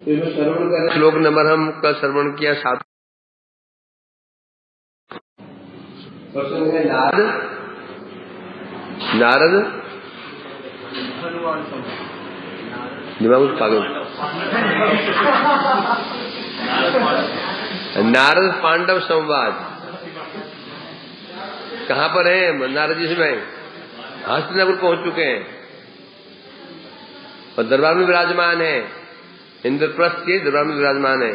श्रवण कर श्लोक नंबर हम कल श्रवण किया 7। प्रश्न है नारद दिमाग पागल नारद पांडव संवाद कहाँ पर है? नारद जी में हस्तिनापुर पहुंच चुके हैं और दरबार में विराजमान है। इंद्रप्रस्थ के दरबार में विराजमान है।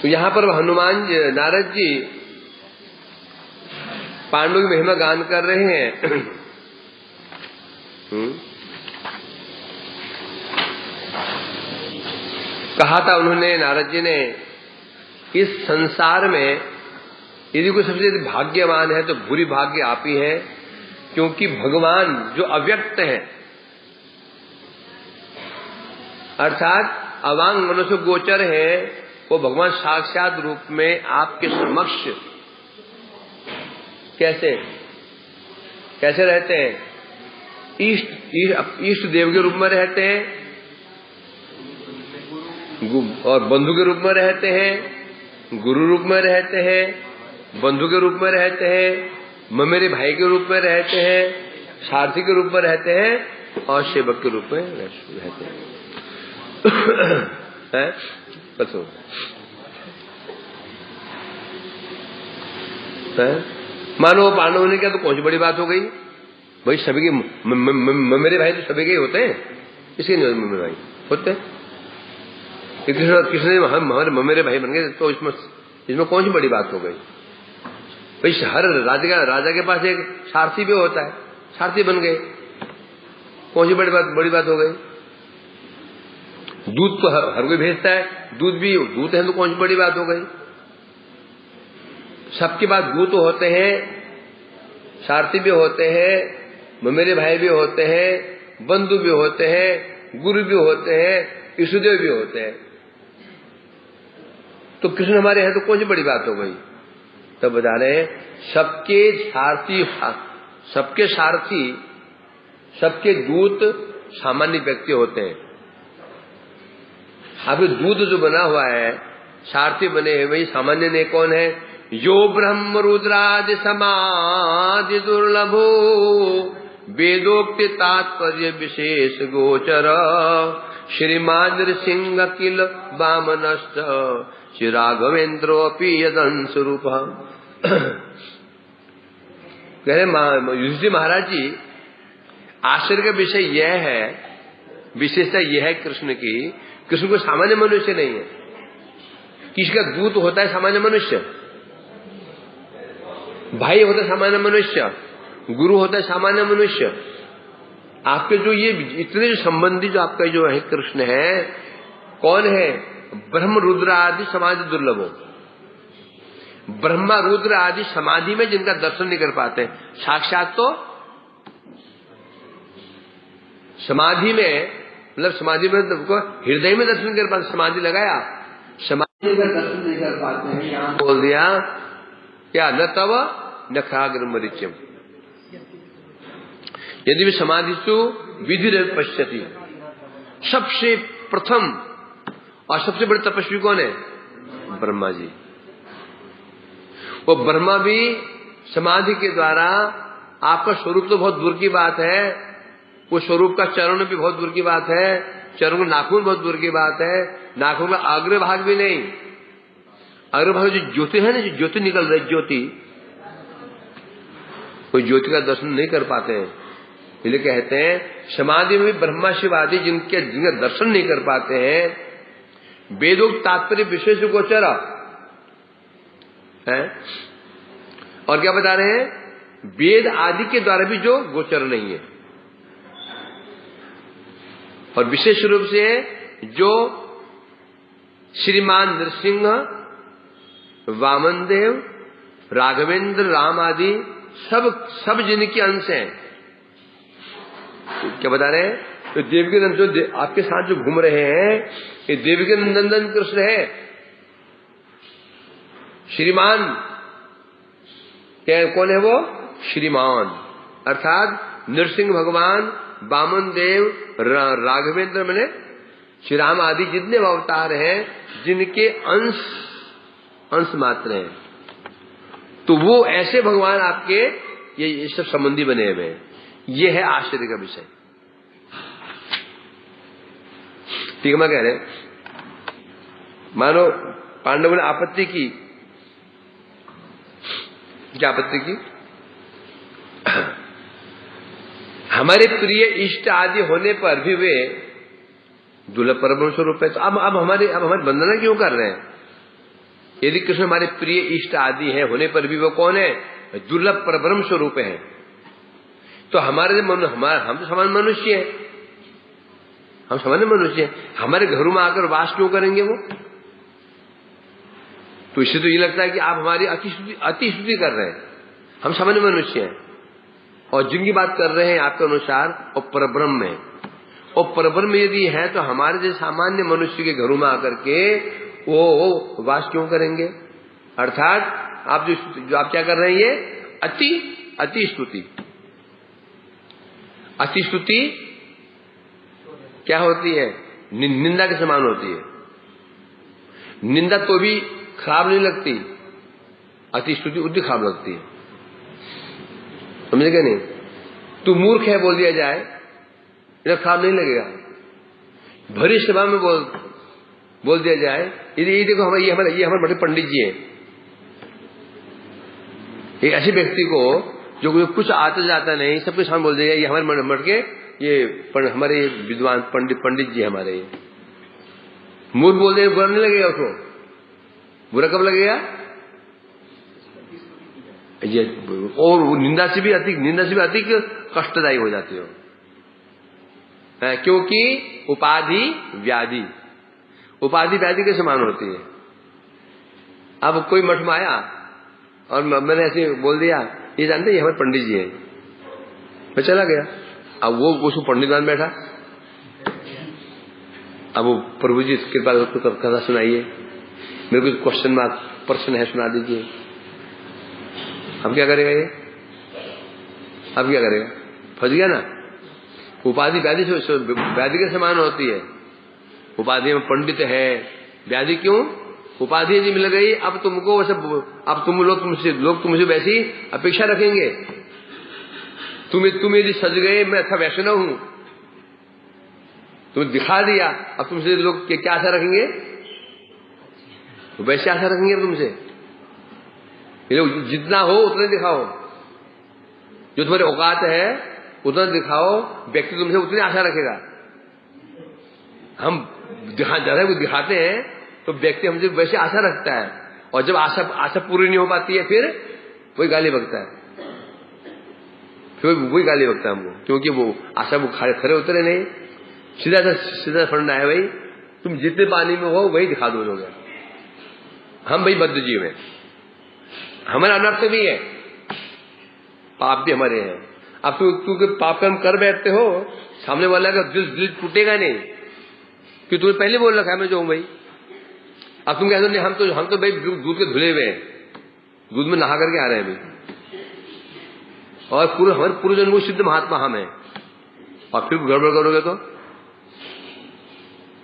तो यहाँ पर हनुमान जी नारद जी पांडवों की महिमा गान कर रहे हैं। कहा था उन्होंने, नारद जी ने, इस संसार में यदि कोई सबसे भाग्यवान है तो बुरी भाग्य आप ही है, क्योंकि भगवान जो अव्यक्त है अर्थात अवांग मनुष्य गोचर है, वो भगवान साक्षात रूप में आपके समक्ष कैसे रहते हैं? इष्ट देव के रूप में रहते हैं और बंधु के रूप में रहते हैं, गुरु रूप में रहते हैं, बंधु के रूप में रहते हैं, मेरे भाई के रूप में रहते हैं, सारथी के रूप में रहते हैं और सेवक के रूप में रहते हैं। मानो पांडवों ने क्या तो कौन सी बड़ी बात हो गई भाई? सभी के मेरे भाई तो सभी के ही होते हैं, इसके नहीं मेरे भाई होते हैं। किसने हमारे मेरे भाई बन गए तो इसमें कौन सी बड़ी बात हो गई भाई? हर राजा के पास एक सारथी भी होता है, सारथी बन गए, कौन सी बड़ी बात हो गई? दूध तो हर कोई भेजता है, दूत है तो कौन सी बड़ी बात हो गई? सबके पास दूत होते हैं, सारथी भी होते हैं, मेरे भाई भी होते हैं, बंधु भी होते हैं, गुरु भी होते हैं, ईष्टदेव भी होते हैं। तो कृष्ण हमारे हैं तो कौन सी बड़ी बात हो गई? तब बता रहे हैं सबके सारथी सबके दूत सामान्य व्यक्ति होते हैं। आपके दूत जो बना हुआ है, सारथी बने हैं, वही सामान्य ने कौन है? यो ब्रह्म रुद्रादि समाधि दुर्लभो वेदोक्ति तात्पर्य विशेष गोचर श्रीमान नृसिंह किल वामनश्च श्री राघवेंद्रो अपि यदंश रूप। कह रहे युधिष्ठिर महाराज जी, आश्चर्य का विषय यह है, विशेषता यह है कृष्ण की, कृष्ण को सामान्य मनुष्य नहीं है। किसी का दूत होता है सामान्य मनुष्य, भाई होता है सामान्य मनुष्य, गुरु होता है सामान्य मनुष्य। आपके जो ये इतने जो संबंधी जो आपका जो है कृष्ण है, कौन है? ब्रह्म रुद्र आदि समाधि दुर्लभो। ब्रह्मा रुद्र आदि समाधि में जिनका दर्शन नहीं कर पाते, साक्षात तो समाधि में, मतलब समाधि में हृदय में दर्शन कर पाते, समाधि लगाया, समाधि में दर्शन नहीं कर पाते हैं। यहाँ बोल दिया क्या? न तव न खराग्र मरीच्यम यदि भी समाधिस्तु विधि पश्यति। सबसे प्रथम और सबसे बड़े तपस्वी कौन है? ब्रह्मा जी। वो ब्रह्मा भी समाधि के द्वारा, आपका स्वरूप तो बहुत दूर की बात है, वो स्वरूप का चरण भी बहुत दूर की बात है, चरण का नाखून बहुत दूर की बात है, नाखून का अग्रभाग भी नहीं, अग्रभाग जो ज्योति है ना, जो ज्योति निकल रही ज्योति, कोई ज्योति का दर्शन नहीं कर पाते हैं। इसलिए कहते हैं समाधि में भी ब्रह्मा शिव आदि जिनका दर्शन नहीं कर पाते हैं, वेदोक्त तात्पर्य विशेष गोचर है। और क्या बता रहे हैं? वेद आदि के द्वारा भी जो गोचर नहीं है, और विशेष रूप से जो श्रीमान नृसिंह, वामन देव, राघवेंद्र, राम आदि सब जिनके अंश हैं। क्या बता रहे हैं? तो देवकी नंदन जो आपके साथ जो घूम रहे हैं, ये देवकी नंदन कृष्ण है। श्रीमान क्या कौन है? वो श्रीमान अर्थात नृसिंह भगवान, वामन देव, राघवेंद्र मैंने श्री राम आदि जितने अवतार हैं जिनके अंश मात्र हैं, तो वो ऐसे भगवान आपके ये सब संबंधी बने हुए हैं। ये है आश्चर्य का विषय। ठीक है, मैं कह रहे मानो पांडवों ने आपत्ति की, क्या आपत्ति की? हमारे प्रिय इष्ट आदि होने पर भी वे दुर्लभ परब्रह्म स्वरूप है, तो अब हमारी वंदना क्यों कर रहे हैं? यदि कृष्ण हमारे प्रिय इष्ट आदि है होने पर भी वो कौन है? दुर्लभ परब्रह्म स्वरूप है। तो हमारे हम तो सामान्य मनुष्य हैं, हम सामान्य मनुष्य हैं, हमारे घरों में आकर वास क्यों करेंगे वो? तो इससे तो ये लगता है कि आप हमारी अतिस्तुति कर रहे हैं। हम सामान्य मनुष्य हैं और जिनकी बात कर रहे हैं आपके अनुसार और परब्रह्म में, और परब्रह्म यदि है तो हमारे जैसे सामान्य मनुष्य के घरों में आकर के वो वास क्यों करेंगे? अर्थात आप जो आप क्या कर रहे हैं, ये अतिस्तुति। अतिस्तुति क्या होती है? निंदा के समान होती है। निंदा तो भी खराब नहीं लगती, अतिस्तुति उतनी खराब लगती है। समझे क्या? नहीं, तू मूर्ख है बोल दिया जाए, इतना खराब नहीं लगेगा। भरी सभा में बोल दिया जाए, ये देखो ये हमारे बड़े पंडित जी हैं। एक ऐसे व्यक्ति को जो कुछ आता जाता नहीं, सबके सामने बोल देगा ये हमारे मठ के ये हमारे विद्वान पंडित जी हमारे। मूर्ख बोल दे, बुरा नहीं लगेगा उसको? बुरा कब लगेगा? ये और निंदा से भी अधिक कष्टदायी हो जाती हो, क्योंकि उपाधि व्याधि के समान होती है। अब कोई मठ में आया और मैंने ऐसे बोल दिया, ये जानते हैं हमारे पंडित जी हैं, मैं चला गया। अब वो उसको पंडित मान बैठा, अब वो प्रभु जी कृपा कथा सुनाइए, मेरे को क्वेश्चन मार्क प्रश्न है, सुना दीजिए। अब क्या करेगा ये? अब क्या करेगा? फंस गया ना। उपाधि व्याधि के समान होती है। उपाधि में पंडित है, व्याधि क्यों? उपाधि जी मिल गई, अब तुमको वैसे, अब लोग तुमसे वैसी अपेक्षा रखेंगे। तुम यदि सज गए, मैं अच्छा वैष्णव हूं, तुम्हें दिखा दिया, अब तुमसे लोग क्या आशा रखेंगे? वैसे आशा रखेंगे तुमसे। जितना हो उतना दिखाओ, जो तुम्हारे औकात है उतना दिखाओ, व्यक्ति तुमसे उतनी आशा रखेगा। हम ज्यादा कुछ दिखाते हैं तो व्यक्ति हमसे वैसे आशा रखता है, और जब आशा पूरी नहीं हो पाती है फिर वही गाली बकता है, हमको, क्योंकि वो आशा वो खरे उतरे नहीं। सीधा फंडा है भाई, तुम जितने पानी में हो वही दिखा दो लोग। हम भाई बद्ध जीव हैं, हमारा अनर्थ भी है, पाप भी हमारे हैं। अब तू पाप कर्म कर बैठते हो, सामने वाला का दिल टूटेगा नहीं कि तुम्हें पहले बोल रखा है मैं जो हूं भाई। अब तुम कहते नहीं, हम तो भाई दूध के धुले हुए हैं, दूध में नहा करके आ रहे हैं भाई, और हमारे पूर्व जन्म को सिद्ध महात्मा हम हैं, और फिर गड़बड़ करोगे तो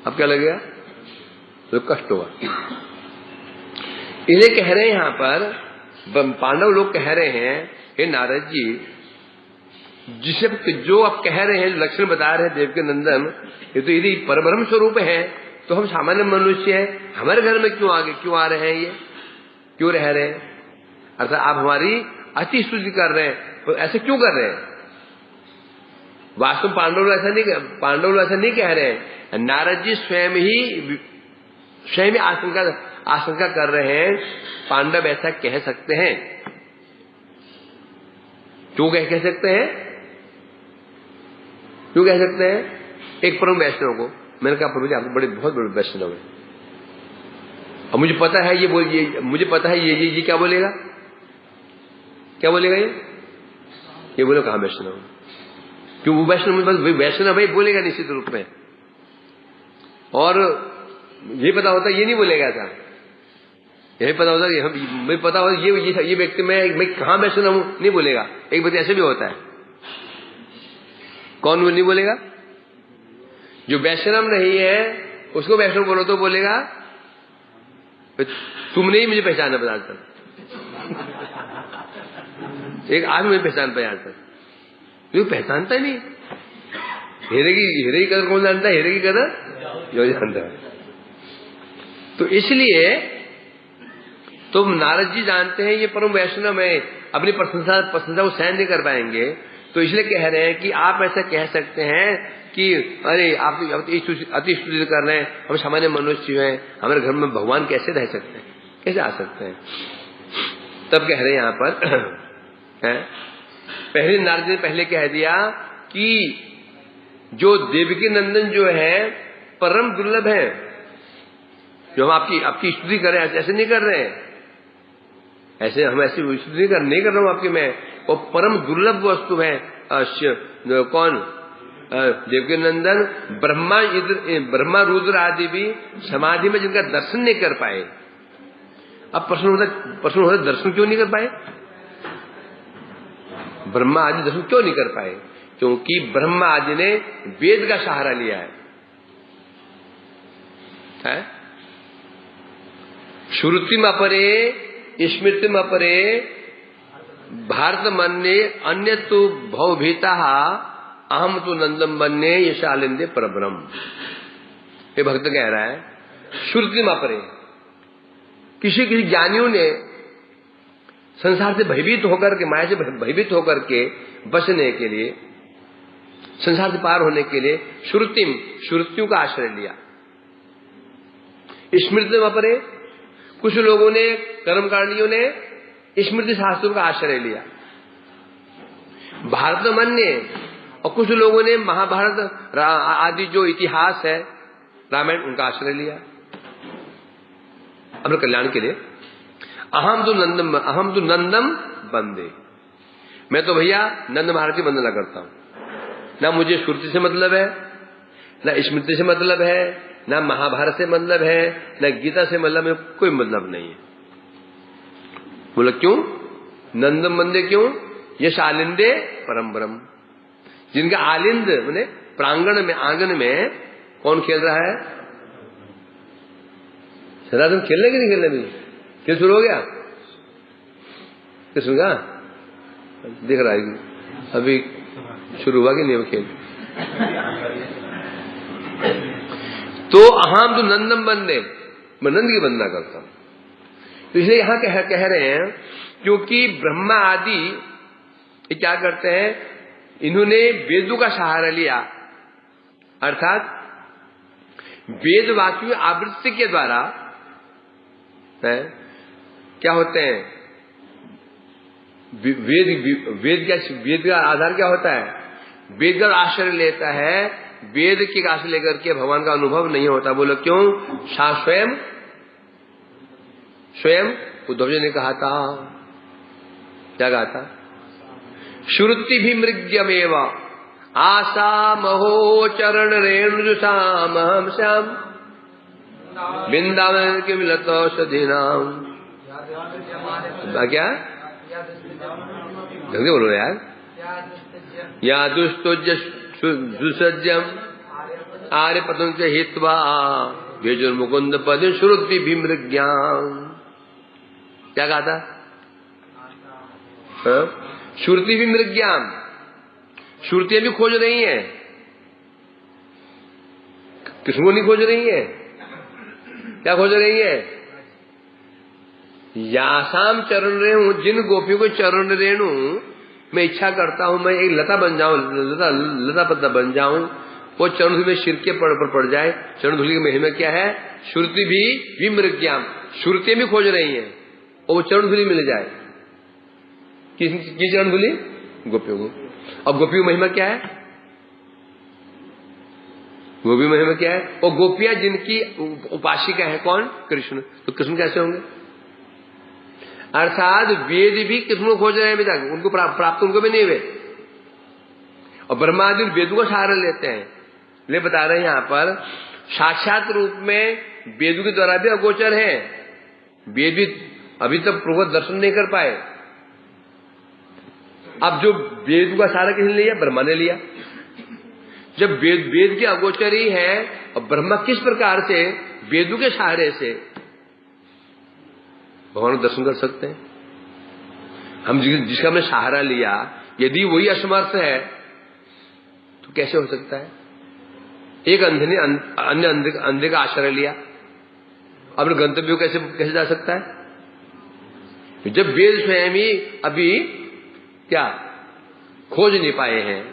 अब क्या लगेगा? तो कष्ट होगा। इन्हें कह रहे हैं यहां पर पांडव लोग कह रहे हैं, हे नारद जी, जिसे जो आप कह रहे हैं, लक्षण बता रहे हैं देव के नंदन, ये तो यदि परब्रह्म स्वरूप है तो हम सामान्य मनुष्य हैं, हमारे घर में क्यों आ रहे हैं, ये क्यों रह रहे हैं? अर्थात आप हमारी अति स्तुति कर रहे हैं, तो ऐसे क्यों कर रहे हैं? वास्तव पांडव ऐसा नहीं कह रहे हैं। नारद जी स्वयं ही आशंका कर रहे हैं, पांडव ऐसा कह सकते हैं। क्यों कह सकते हैं? क्यों कह सकते हैं? एक परम वैष्णव को मैंने कहा, प्रभु जी आप बहुत बड़े वैष्णव है, और मुझे पता है ये क्या बोलेगा? क्या बोलेगा ये बोलो कहा वैष्णव? क्यों वो वैष्णव भाई बोलेगा निश्चित रूप में, और ये पता होता ये नहीं बोलेगा था, यही पता होता मुझे पता होता ये व्यक्ति मैं कहां वैष्णव हूं नहीं बोलेगा। एक व्यक्ति ऐसे भी होता है, कौन नहीं बोलेगा? जो वैष्णव नहीं है उसको वैष्णव बोलो तो बोलेगा तुमने ही मुझे पहचाना बता तक। एक आदमी मुझे पहचान पाया आज तक, तो पहचानता नहीं। हीरे की कदर कौन जानता है? हीरे की कदर जो जानता है। तो इसलिए तो नारद जी जानते हैं ये परम वैष्णव है, अपनी प्रशंसा को सहन नहीं कर पाएंगे, तो इसलिए कह रहे हैं कि आप ऐसा कह सकते हैं कि अरे आप अति स्तुति कर रहे हैं, हम सामान्य मनुष्य हैं, हमारे घर में भगवान कैसे रह सकते हैं, कैसे आ सकते हैं? तब कह रहे हैं यहां पर पहले नारद ने पहले कह दिया कि जो देवकी नंदन जो है परम दुर्लभ है, जो हम आपकी स्तुति करें ऐसे नहीं कर रहे हैं, ऐसे हम ऐसी स्तुति नहीं कर रहा हूं आपकी मैं, वो परम दुर्लभ वस्तु है। कौन? देवकी नंदन ब्रह्मा रुद्र आदि भी समाधि में जिनका दर्शन नहीं कर पाए। अब प्रश्न होता दर्शन क्यों नहीं कर पाए? ब्रह्मा आदि दर्शन क्यों नहीं कर पाए? क्योंकि ब्रह्मा आदि ने वेद का सहारा लिया है? श्रुतिम अपरे स्मृतिम अपरे भारत मन्ये अन्य तो भवभीता अहम तो नंदम बन्ने यशालिंदे परब्रह्म। ये भक्त कह रहा है श्रुतिम अपरे, किसी ज्ञानियों ने संसार से भयभीत होकर के, माया से भयभीत होकर के बचने के लिए, संसार से पार होने के लिए श्रुतियों का आश्रय लिया। स्मृतिम अपरे, कुछ लोगों ने, कर्मकांडियों ने स्मृति शास्त्रों का आश्रय लिया। भारत मन्य, और कुछ लोगों ने महाभारत आदि जो इतिहास है, रामायण, उनका आश्रय लिया अपने कल्याण के लिए। अहम तो नंदम बंदे, मैं तो भैया नंद महाराज की वंदना करता हूं। ना मुझे श्रुति से मतलब है, ना स्मृति से मतलब है, ना महाभारत से मतलब है, ना गीता से मतलब है, कोई मतलब नहीं है। बोला क्यों? नंदम बंदे क्यों? यश आलिंदे परम ब्रह्म, जिनका आलिंद मैंने प्रांगण में, आंगन में कौन खेल रहा है? सनातन खेलने की नहीं खेलने में? खेल शुरू हो गया? किस का दिख रहा है अभी शुरू हुआ कि नहीं खेल? तो अहम तो नंदम बंदे, मैं नंद की वंदना करता हूं। तो इसलिए यहां कह रहे हैं क्योंकि ब्रह्मा आदि ये क्या करते हैं, इन्होंने वेदों का सहारा लिया, अर्थात वेद वाक्य आवृत्ति के द्वारा क्या होते हैं, वेद का आधार क्या होता है? वेद का आश्रय लेता है, वेद के आश्रय लेकर के भगवान का अनुभव नहीं होता। बोलो क्यों? स्वयं उद्धव जी ने कहा था, क्या कहा था? श्रुति भी मृग्यमेव आशा महो चरण रेणुषाम हम श्याम वृंदावन के मिलत औषधि नाम। क्या जल्दी बोलो यार। या दुस्तुज्य सुसज्जम आर्य पतंग से हित्वा भेजुर मुकुंद पद श्रुति भी मृग्याम। क्या कहा था? श्रुति भी मृग्याम, श्रुतियां भी खोज रही हैं। किसको नहीं खोज रही है? क्या खोज रही है? यासाम चरण रेणु, जिन गोपियों को चरण रेणु मैं इच्छा करता हूं, मैं एक लता बन जाऊं, लता पत्ता बन जाऊं, वो चरण धूलि में सिर के पर पड़ जाए। चरण धूलि की महिमा क्या है? श्रुति भी विमृग्याम, श्रुतियां भी खोज रही हैं और वो चरण धूलि मिल जाए। किस चरण धूलि? गोपियों को। अब गोपियों महिमा क्या है? गोपी महिमा क्या है? और गोपियां जिनकी उपासिका है, कौन? कृष्ण। तो कृष्ण कैसे होंगे? अर्थात वेद भी कृष्ण को खोज रहे हैं, बेटा उनको प्राप्त उनको भी नहीं हुए, और ब्रह्मादि वेदों का सहारा लेते हैं। ले बता रहे हैं यहां पर साक्षात रूप में वेदों के द्वारा भी अगोचर है, वेद भी अभी तक प्रभु दर्शन नहीं कर पाए। अब जो वेद का सहारा किसने लिया? ब्रह्मा ने लिया। जब वेद के अगोचर ही है, और ब्रह्मा किस प्रकार से वेदों के सहारे से भगवान को दर्शन कर सकते हैं? हम जिसका हमने सहारा लिया, यदि वही असमर्थ है तो कैसे हो सकता है? एक अंधे ने अन्य अंधे का आश्रय लिया, अपने गंतव्य कैसे जा सकता है? जब वेद स्वयं ही अभी क्या खोज नहीं पाए हैं,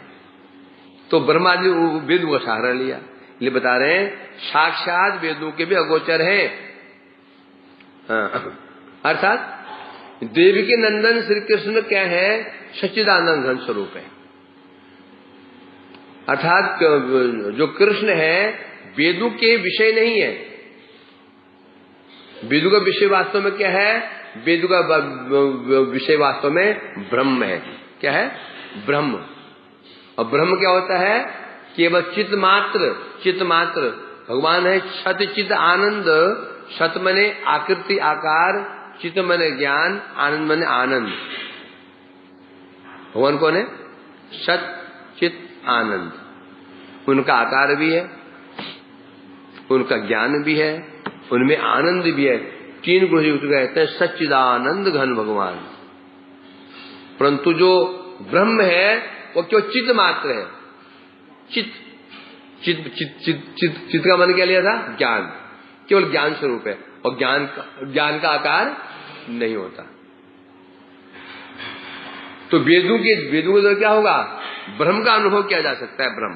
तो ब्रह्मा जी वेदों का सहारा लिया। इसलिए बता रहे हैं साक्षात वेदों के भी अगोचर हैं। अर्थात देवी के नंदन श्री कृष्ण क्या है? सच्चिदानंद घन स्वरूप है। अर्थात जो कृष्ण है वेदों के विषय नहीं है। वेदों का विषय वास्तव में क्या है? वेदों का विषय वास्तव में ब्रह्म है। क्या है? ब्रह्म। और ब्रह्म क्या होता है? केवल चित्त मात्र भगवान है। सत चित्त आनंद, सत मने आकृति आकार, चित्त मने ज्ञान, आनंद मने आनंद। भगवान कौन है? सत चित्त आनंद। उनका आकार भी है, उनका ज्ञान भी है, उनमें आनंद भी है। तीन गुण युक्त कहते हैं सच्चिदानंद घन भगवान। परंतु जो ब्रह्म है वो क्यों चित्त मात्र है। चित्त का मन क्या लिया था? ज्ञान। केवल ज्ञान स्वरूप है, और ज्ञान का आकार नहीं होता। तो वेदों के द्वारा क्या होगा? ब्रह्म का अनुभव किया जा सकता है, ब्रह्म,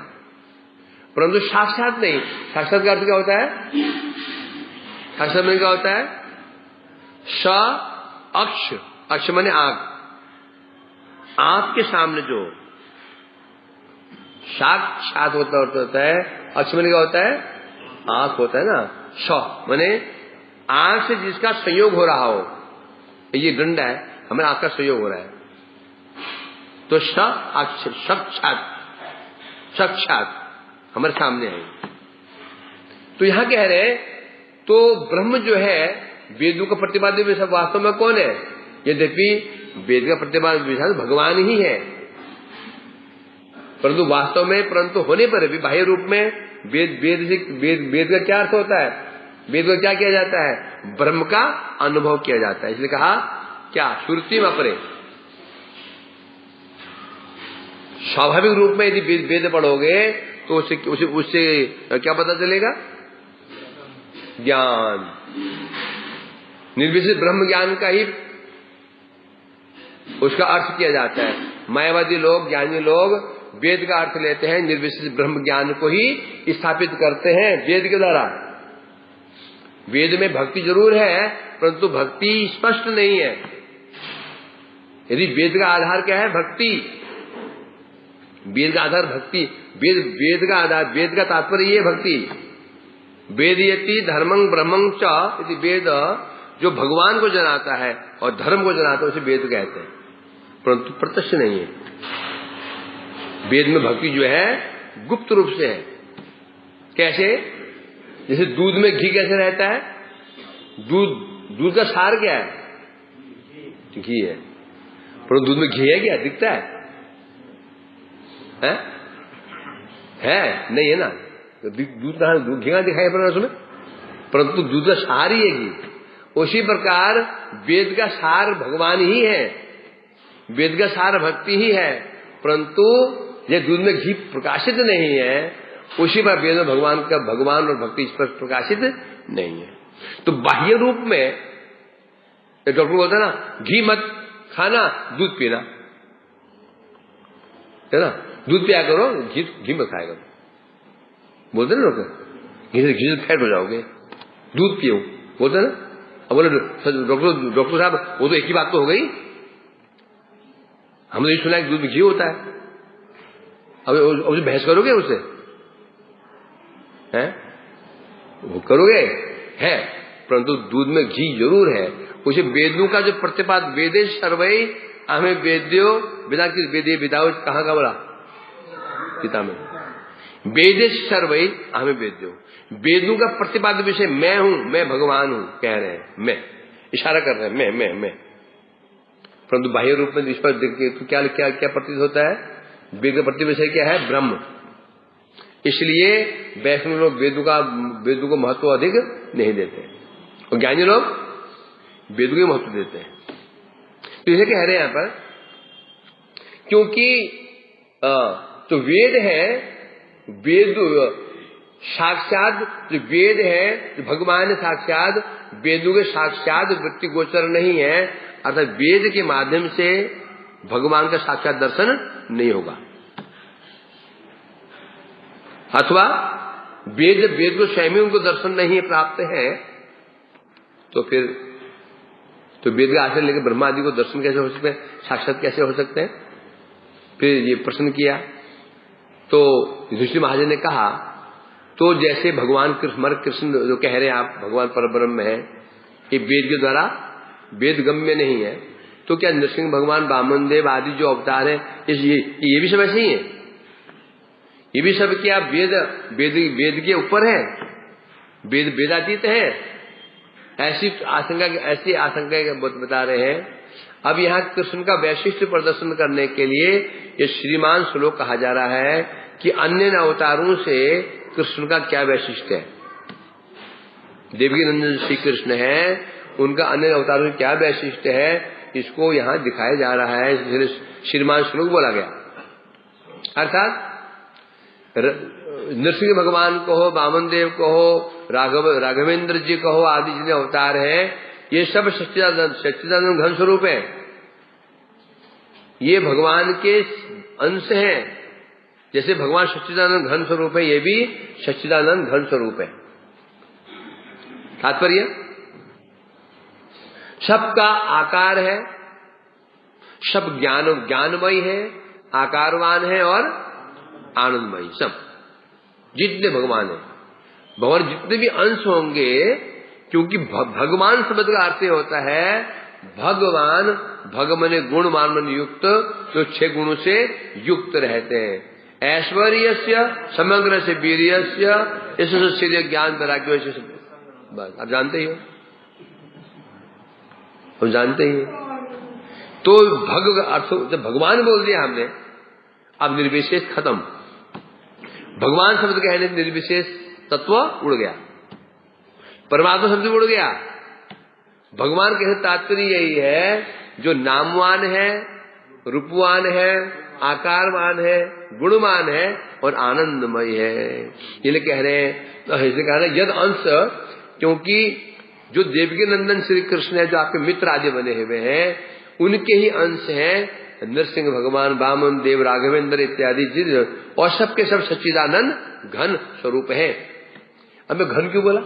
परंतु साक्षात नहीं। साक्षात का अर्थ क्या होता है? साक्षात में क्या होता है? स अक्ष, अक्ष माने आंख, आंख के सामने जो साक्षात होता है, अक्ष माने क्या होता है? आंख होता है ना। स माने आंख से जिसका संयोग हो रहा हो, ये दंड है, हमारे आंख का संयोग हो रहा है, तो साक्षात हमारे सामने है। तो यहां कह रहे तो ब्रह्म जो है वेदों का प्रतिपाद्य विषय वास्तव में कौन है? यद्यपि वेद का प्रतिपाद्य विषय भगवान ही है, परंतु वास्तव में, परंतु होने पर भी बाह्य रूप में वेद का क्या अर्थ होता है? वेद को क्या किया जाता है? ब्रह्म का अनुभव किया जाता है। इसलिए कहा क्या? श्रुति में अपरे स्वाभाविक रूप में यदि वेद पढ़ोगे तो उससे क्या पता चलेगा? ज्ञान, निर्विशेष ब्रह्म ज्ञान का ही उसका अर्थ किया जाता है। मायावादी लोग, ज्ञानी लोग वेद का अर्थ लेते हैं, निर्विशेष ब्रह्म ज्ञान को ही स्थापित करते हैं वेद के द्वारा। वेद में भक्ति जरूर है, परंतु भक्ति स्पष्ट नहीं है। यदि वेद का आधार क्या है? भक्ति। वेद का आधार भक्ति, वेद का आधार, वेद का तात्पर्य ये भक्ति। वेदयति धर्मं ब्रह्मं च, यदि वेद जो भगवान को जनाता है और धर्म को जनाता है उसे वेद कहते हैं, परंतु प्रत्यक्ष नहीं है। वेद में भक्ति जो है गुप्त रूप से है। कैसे? जैसे दूध में घी कैसे रहता है? दूध का सार क्या है? घी है, परंतु दूध में घी है क्या? दिखता है? नहीं है ना। दूध कहां? घी कहां दिखाई पड़ रहा है उसमें? परंतु दूध का सार ही है घी। उसी प्रकार वेद का सार भगवान ही है, वेद का सार भक्ति ही है, परंतु यह दूध में घी प्रकाशित नहीं है, उसी पर वेद में भगवान और भक्ति स्पष्ट प्रकाशित नहीं है। तो बाह्य रूप में डॉक्टर बोलता है ना, घी मत खाना, दूध पीना, है ना, दूध पिया करो, घी मत खाया करो, बोलते ना डॉक्टर। घी से फैट हो जाओगे, दूध पियो, बोलते ना। अब बोले डॉक्टर साहब वो तो एक ही बात तो हो गई, हमने ये सुना कि दूध में घी होता है, अब उसे बहस करोगे उससे? हैं? वो करोगे है, परंतु दूध में घी जरूर है। उसे वेदों का जो प्रतिपाद, वेदे सर्वै हमें वेद्यो बिना किस वेदे विदाओ, कहां का बोला? गीता में। वेदे सर्वै हमें वेद्यो, वेदों का प्रतिपाद्य विषय मैं हूं, मैं भगवान हूं कह रहे हैं, मैं इशारा कर रहे हैं, मैं। परंतु बाह्य रूप में इस पर देखिए तो क्या क्या क्या प्रतीत होता है? वेद का प्रति विषय क्या है? ब्रह्म। इसलिए वैष्णव लोग वेदों को महत्व अधिक नहीं देते और ज्ञानी लोग वेदों को महत्व देते हैं। तो इसे कह रहे हैं यहां पर, क्योंकि तो वेद है, वेद साक्षात जो वेद है, जो भगवान साक्षात वेदों के साक्षात वृत्ति गोचर नहीं है, अर्थात वेद के माध्यम से भगवान का साक्षात दर्शन नहीं होगा, अथवा वेद को स्वयं उनको दर्शन नहीं प्राप्त है, तो फिर तो वेद का आश्रय लेकर ब्रह्मा आदि को दर्शन कैसे हो सकते हैं, साक्षात कैसे हो सकते हैं। फिर ये प्रश्न किया तो युधिष्ठिर महाराज ने कहा, तो जैसे भगवान कृष्ण जो कह रहे हैं आप भगवान परब्रह्म है, ये वेद के द्वारा वेद गम्य नहीं है, तो क्या नरसिंह भगवान वामन देव आदि जो अवतार है ये भी सब ऐसे ही है, ये भी सब क्या वेद के ऊपर है, वेदातीत है, ऐसी आशंका बता रहे हैं। अब यहाँ कृष्ण का वैशिष्ट प्रदर्शन करने के लिए ये श्रीमान श्लोक कहा जा रहा है कि अन्य अवतारों से कृष्ण का क्या वैशिष्ट है। देवकी नंदन श्री कृष्ण है, उनका अन्य अवतारों से क्या वैशिष्ट है, इसको यहाँ दिखाया जा रहा है, इसलिए श्रीमान श्लोक बोला गया। अर्थात नरसिंह भगवान को हो, वामन देव को हो, राघवेंद्र जी को हो, आदि जितने अवतार हैं, ये सब सच्चिदानंद घन स्वरूप है, ये भगवान के अंश हैं। जैसे भगवान सच्चिदानंद घन स्वरूप है, ये भी सच्चिदानंद घन स्वरूप है। तात्पर्य सबका आकार है, सब ज्ञानमय है, आकारवान है और आनंदमय, सब जितने भगवान है, भगवान जितने भी अंश होंगे, क्योंकि भगवान शब्द का अर्थ होता है भगवान, भगवान गुण मान युक्त, जो 6 गुणों से युक्त रहते हैं। ऐश्वर्यस्य समग्र से वीर्यस्य, इससे ज्ञान वैराग्य, बस आप जानते ही हो, हम जानते ही हैं। तो अर्थ जब भगवान बोल दिया हमने, अब निर्विशेष खत्म, भगवान शब्द कहने से निर्विशेष तत्व उड़ गया, परमात्मा शब्द उड़ गया। भगवान कहने तात्पर्य यही है, जो नामवान है, रूपवान है, आकारवान है, गुणवान है और आनंदमय है, ये कह रहे हैं। ऐसे कह रहे हैं यद अंश, क्योंकि जो देवकी नंदन श्री कृष्ण है, जो आपके मित्र आदि बने हुए हैं, उनके ही अंश हैं नरसिंह भगवान, वामन देव, राघवेंद्र इत्यादि, और सबके सब सच्चिदानंद घन स्वरूप है। अब मैं घन क्यों बोला,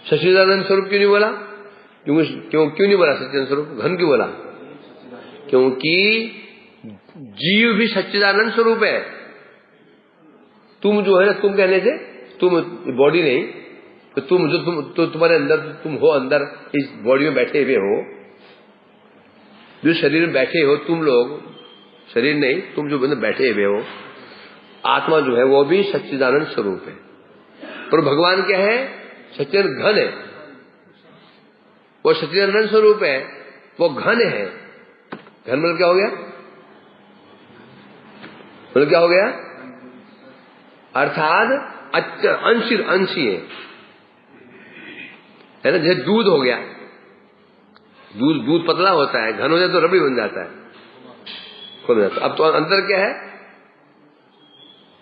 सच्चिदानंद स्वरूप क्यों नहीं बोला, क्यों नहीं बोला सच्चिदानंद स्वरूप, घन क्यों बोला, क्योंकि जीव भी सच्चिदानंद स्वरूप है। तुम जो है ना, तुम कहने से तुम बॉडी नहीं, तो तुम्हारे अंदर तुम हो, अंदर इस बॉडी में बैठे हुए हो, जो शरीर में बैठे हो तुम लोग, शरीर नहीं, तुम जो बैठे हुए हो, आत्मा जो है वो भी सच्चिदानंद स्वरूप है। पर भगवान क्या है, सच्चिदानंद घन है, वो सच्चिदानंद स्वरूप है, वो घन है। घन मतलब क्या हो गया, मतलब क्या हो गया, अर्थात अंशी है ना। जैसे दूध हो गया, दूध पतला होता है, घन हो जाए तो रबड़ी बन जाता है, खुल जाता है। अब तो अंदर क्या है,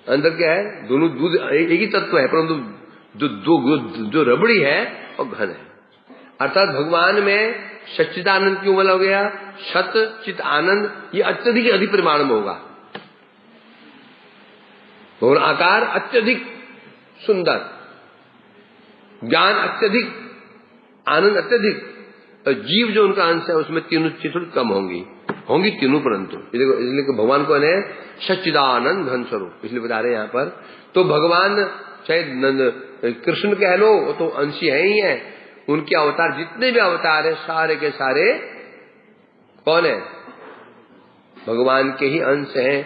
अंदर क्या है, दोनों दूध एक ही तत्व है, परंतु जो रबड़ी है वो घन है। अर्थात भगवान में सच्चिदानंद क्यों बोला हो गया, सत चित आनंद, ये अत्यधिक अधिक परिमाण में होगा। भगवान आकार अत्यधिक सुंदर, ज्ञान अत्यधिक, आनंद अत्यधिक, और जीव जो उनका अंश है उसमें तीनों चीजें कम होंगी तीनों, परंतु इसलिए भगवान को है सच्चिदानंद घन स्वरूप, इसलिए बता रहे हैं यहाँ पर। तो भगवान चाहे कृष्ण कह लो, वो तो अंशी है ही है, उनके अवतार जितने भी अवतार है सारे के सारे कौन है, भगवान के ही अंश हैं।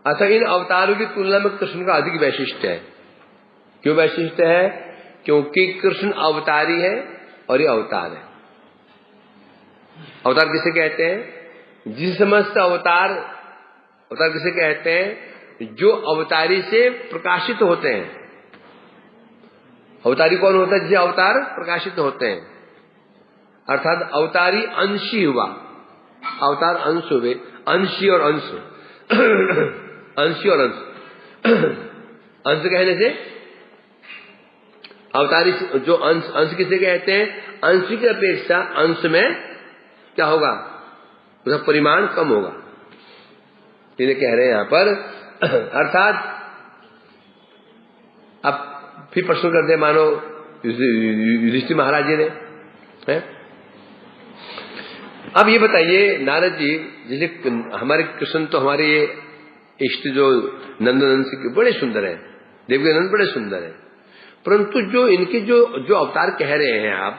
अतः इन अवतारों की तुलना में कृष्ण का अधिक वैशिष्ट है। क्यों वैशिष्ट है, क्योंकि कृष्ण अवतारी है और ये अवतार है। अवतार किसे कहते हैं, जिस समस्त अवतार किसे कहते हैं, जो अवतारी से प्रकाशित होते हैं। अवतारी कौन होता है? जिसे अवतार प्रकाशित होते हैं, अर्थात अवतारी अंशी हुआ, अवतार अंश हुए, अंशी और अंश अंशी और अंश अंश कहने से अवतारी जो अंश, अंश किसे कहते हैं? अंश की अपेक्षा अंश में क्या होगा? उसका परिमाण कम होगा, इन्हें कह रहे हैं यहां पर। अर्थात अब फिर प्रश्न करते हैं, मानो युधिष्ठिर महाराज जी ने है? अब ये बताइए नारद जी, जैसे हमारे कृष्ण तो हमारे ये इष्ट जो नंदनंद से बड़े सुंदर हैं, देवकीनंदन बड़े सुंदर हैं, परंतु जो इनके जो अवतार कह रहे हैं आप,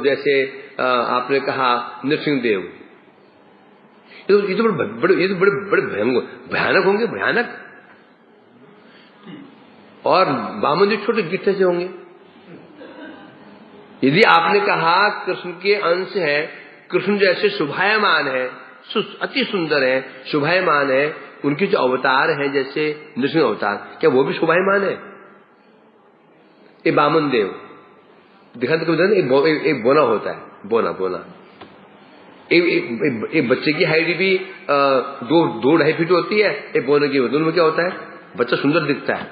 जैसे आपने कहा नृसिंह देव, ये तो बड़े भयानक होंगे, भयानक। और वामन जो छोटे गिट्टे से होंगे। यदि आपने कहा कृष्ण के अंश है, कृष्ण जैसे शोभायमान है, अति सुंदर है, शोभायमान है, उनके जो अवतार हैं जैसे नृसिंह अवतार, क्या वो भी शोभायमान है? ये वामन देव दिखाते कभी एक बोना होता है, बोना एक बच्चे की हाइट भी 2-2.5 फीट होती है, एक बोने की। दोनों में क्या होता है? बच्चा सुंदर दिखता है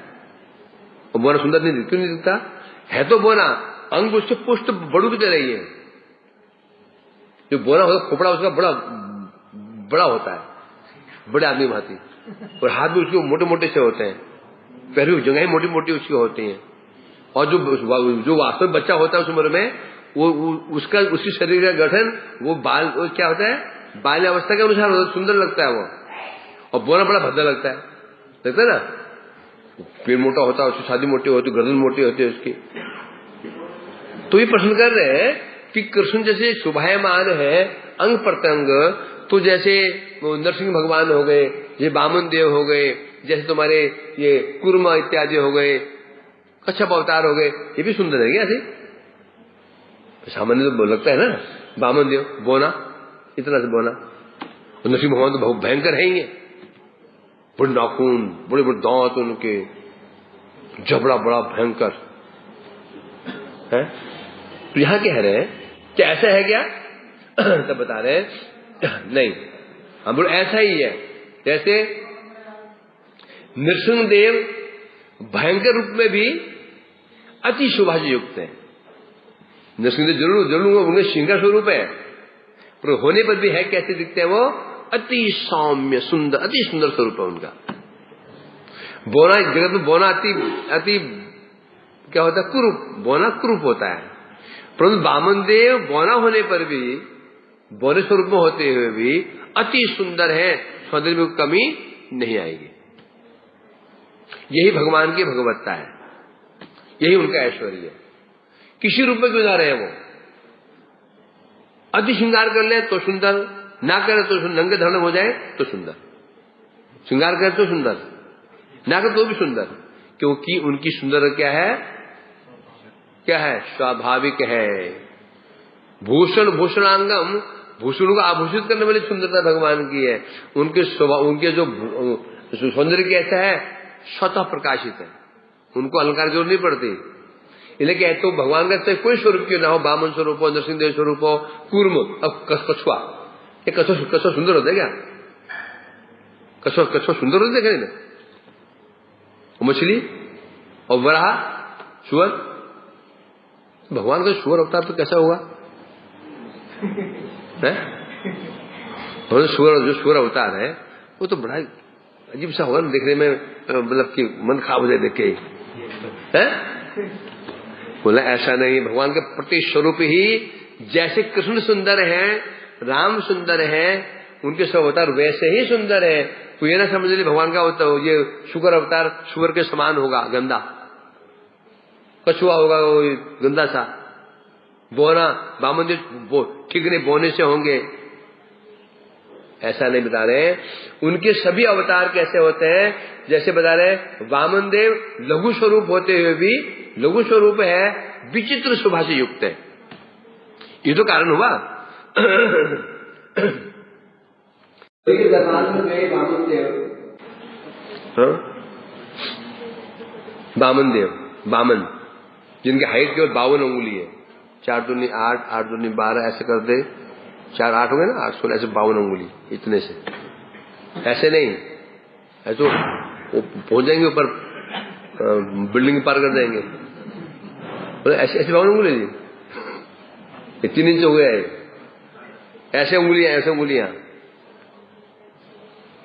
और बोना सुंदर नहीं दिखता। क्यों नहीं दिखता? है तो बोना, अंग उससे पुष्ट बड़ू की तरह ही है। जो बोना होता है, खोपड़ा उसका बड़ा होता है, बड़े आदमी भांति, और हाथ भी उसके मोटे मोटे से होते हैं, पैर की जगह मोटी मोटी उसकी होती हैं। और जो वास्तविक बच्चा होता है उस उम्र में, उसकी शरीर का गठन वो क्या होता है? बाल अवस्था के अनुसार सुंदर लगता है वो, और बोना बड़ा भद्दा लगता है ना। पेड़ मोटा होता है, उसकी शादी मोटी होती है, गर्दन मोटी होती है उसकी। तो ये प्रश्न कर रहे हैं कि कृष्ण जैसे शोभायमान है अंग प्रत्यंग, तो जैसे नरसिंह भगवान हो गए, ये वामन देव हो गए, जैसे तुम्हारे ये कुर्मा इत्यादि हो गए, कच्छप अवतार हो गए, ये भी सुंदर है क्या? ऐसे सामान्य तो लगता है ना, वामन देव बोना, इतना से बोना, और नरसिंह भगवान तो बहुत भयंकर है ही, बड़े नाखून, बड़े बड़े दांत उनके, जबड़ा बड़ा भयंकर है। तो यहां कह रहे हैं कि ऐसा है क्या? तब बता रहे हैं नहीं, हम बोल ऐसा ही है। जैसे नृसिंह देव भयंकर रूप में भी अति शोभा से युक्त है। नृसिंह देव जरूर उनके श्रृंगार स्वरूप है, पर होने पर भी है कैसे दिखते हैं वो? अति सौम्य सुंदर, अति सुंदर स्वरूप है उनका। बोना जगत में बोना अति क्या होता है? कुरूप, बोना कुरूप होता है। परंतु वामन देव बोना होने पर भी, बोने स्वरूप में होते हुए भी अति सुंदर है, सौंदर्य में कमी नहीं आएगी। यही भगवान की भगवत्ता है, यही उनका ऐश्वर्य है। किसी रूप में क्यों जा रहे हैं वो? अति श्रृंगार कर ले तो सुंदर, ना करे तो नंगे धरण हो जाए तो सुंदर, श्रृंगार करे तो सुंदर, ना करे तो भी सुंदर, क्योंकि उनकी सुंदर क्या है? स्वाभाविक है। भूषण भूषणांगम, भूषणों को आभूषित करने वाली सुंदरता भगवान की है। उनके जो सौंदर्य कैसा है? स्वतः प्रकाशित है, उनको अलंकार जरूर नहीं पड़ती। इसलिए तो भगवान का चाहे कोई स्वरूप क्यों ना हो, वामन स्वरूप हो, नरसिंह देव स्वरूप हो, कूर्म, अब कछुआ, ये कछुआ सुंदर होता है क्या? कछुआ सुंदर होता है क्या? मछली और वराह, सुअर, भगवान का सुअर अवतार तो कैसा होगा? जो सुअर अवतार है वो तो बड़ा अजीब सा होगा देखने में, मतलब कि मन खराब हो जाए देख के, बोला ऐसा नहीं। भगवान के प्रति स्वरूप ही जैसे कृष्ण सुंदर हैं, राम सुंदर हैं, उनके सब अवतार वैसे ही सुंदर है। तो ये ना समझ ली भगवान का ये शुगर अवतार शुगर के समान होगा, गंदा, कछुआ होगा वो गंदा सा, बोना वामन देव ठीक नहीं बोने से होंगे, ऐसा नहीं बता रहे। उनके सभी अवतार कैसे होते हैं? जैसे बता रहे वामन देव लघु स्वरूप होते हुए भी, लघु स्वरूप है, विचित्र शोभा से युक्त है। ये तो कारण हुआ। वामन देव हाँ? बामन देव, बामन, जिनकी हाइट केवल 52 अंगुली है, 4 दूनी 8, 8 दूनी 12, ऐसे कर दे 4 8 हो गए ना, 8 16, ऐसे 52 अंगुली, इतने से, ऐसे नहीं, ऐसे तो वो पहुंच जाएंगे ऊपर, बिल्डिंग पार कर जाएंगे, ऐसे ऐसे 52 अंगुली जी, 3 इंच हो गया है, ऐसे उंगलियां, ऐसे उंगलियां,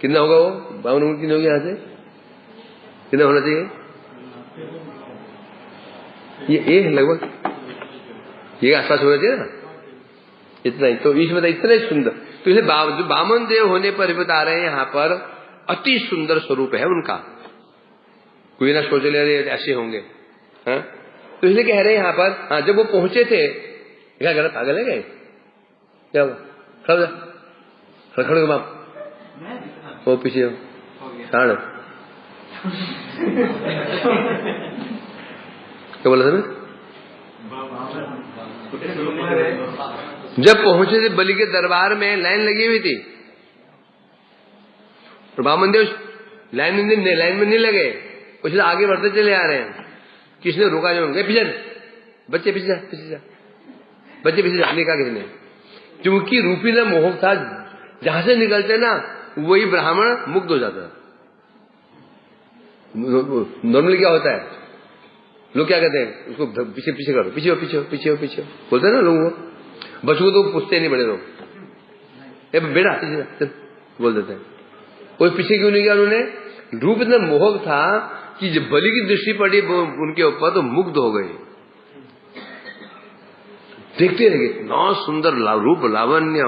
कितना होगा वो 52 अंगुली, कितनी होगी यहाँ से, कितना होना चाहिए, ये लगभग ये आसपास होना चाहिए ना, इतना ही। तो इसमें इतना ही सुंदर, तो इसे जो बामन देव होने पर बता रहे हैं यहाँ पर अति सुंदर स्वरूप है उनका, कोई ना सोच ले रहे ऐसे होंगे, हाँ? तो इसलिए कह रहे हैं यहाँ पर, हाँ, जब वो पहुंचे थे, क्या गलत पागल है, क्या हुआ, खड़े बाप, वो पीछे साढ़ क्या बोला था, जब पहुंचे थे बलि के दरबार में लाइन लगी हुई थी, और बामन देव लाइन में नहीं लगे, उससे आगे बढ़ते चले आ रहे हैं, किसने रोका, जो पीछे बच्चे पीछे जा, बच्चे पीछे जा, नहीं कहा किसने, क्योंकि रूपी ना मोहक था, जहां से निकलते ना वही ब्राह्मण मुक्त हो जाता। नॉर्मली क्या होता है, लोग क्या कहते हैं, उसको पीछे पीछे करो, पीछे पीछे पीछे पीछे बोलते हैं ना लोगों को, बच्चों को तो पूछते नहीं बड़े लोग, बेटा पीछे बोल देते हैं, कोई पीछे क्यों नहीं किया उन्होंने, रूप इतना मोहक था कि जब बलि की दृष्टि पड़ी उनके ऊपर तो मुग्ध हो गए, देखते रहे इतना सुंदर रूप लावण्य,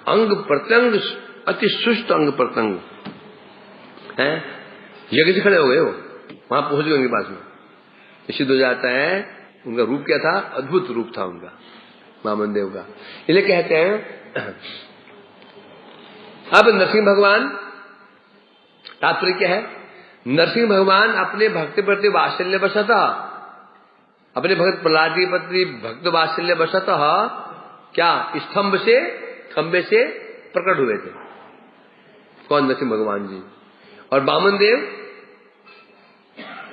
अंग प्रत्यंग अति सुष्ट अंग प्रत्यंग है, यज्ञ से खड़े हो गए, वो वहां पहुंच गए उनके पास में, सिद्ध हो जाता है उनका रूप क्या था, अद्भुत रूप था उनका बामन देव का। इसलिए कहते हैं अब नरसिंह भगवान, तात्पर्य क्या है, नरसिंह भगवान अपने भक्त प्रति वात्सल्य बसता, अपने भक्त प्रहलाद के प्रति भक्त वात्सल्य बसता क्या स्तंभ से, खंबे से प्रकट हुए थे, कौन, नरसिंह भगवान जी, और बामन देव